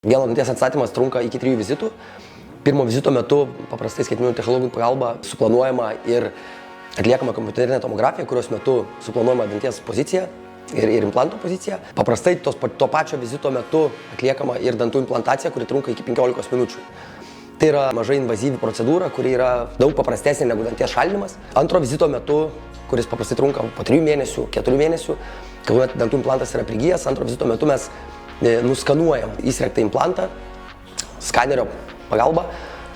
Vieno danties atstatymas trunka iki 3 vizitų. Pirmo vizito metu paprastai skaitmeninių technologijų pagalba suplanuojama ir atliekama kompiuterinė tomografija, kurios metu suplanuojama danties pozicija ir implanto pozicija. Paprastai to pačio vizito metu atliekama ir dantų implantacija, kuri trunka iki 15 minučių. Tai yra mažai invazyvi procedūra, kuri yra daug paprastesnė negu danties šalinimas. Antro vizito metu, kuris paprastai trunka po 3 mėnesių, 4 mėnesių, kuomet dantų implantas yra prigijęs, antro vizito metu mes nuskanuojam įsriegtą implantą skanerio pagalba.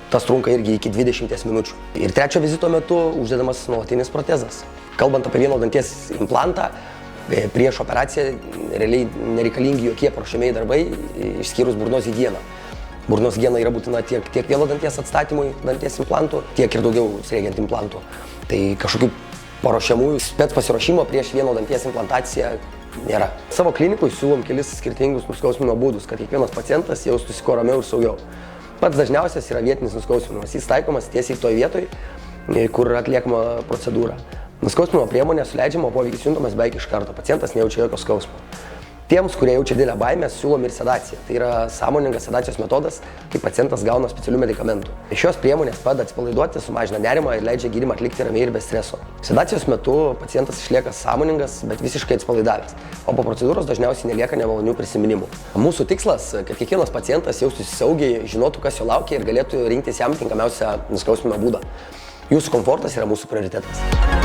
Tas trunka irgi iki 20 minučių. Ir trečio vizito metu uždedamas nuolatinis protezas. Kalbant apie vieno danties implantą, prieš operaciją realiai nereikalingi jokie paruošiamieji darbai, išskyrus burnos higieną. Burnos higiena yra būtina tiek vieno danties atstatymui danties implantų, tiek ir daugiau sriegiant implantų. Tai kažkokių paruošiamųjų spec pasiruošimo prieš vieno danties implantaciją nėra. Savo klinikui siūlom kelis skirtingus nuskausminimo būdus, kad kiekvienas pacientas jaustųsi kuo ramiau ir saugiau. Pats dažniausias yra vietinis nuskausminimas. Jis taikomas tiesiai toj vietoj, kur atliekama procedūra. Nuskausminimo priemonė suleidžiama, poveikis juntamas beveik iš karto. Pacientas nejaučia jokio skausmo. Tiems, kurie jaučia didelę baimę, siūlom ir sedaciją. Tai yra sąmoningas sedacijos metodas, kai pacientas gauna specialių medikamentų. Šios priemonės padeda atsipalaiduoti, sumažina nerimą ir leidžia gydymą atlikti ramiai ir be streso. Sedacijos metu pacientas išlieka sąmoningas, bet visiškai atsipalaidavęs, o po procedūros dažniausiai nelieka nemalonių prisiminimų. Mūsų tikslas, kad kiekvienas pacientas jaustųsi saugiai, žinotų, kas jo laukia ir galėtų rinktis jam tinkamiausią nuskausminimo būdą. Jūsų komfortas yra mūsų prioritetas.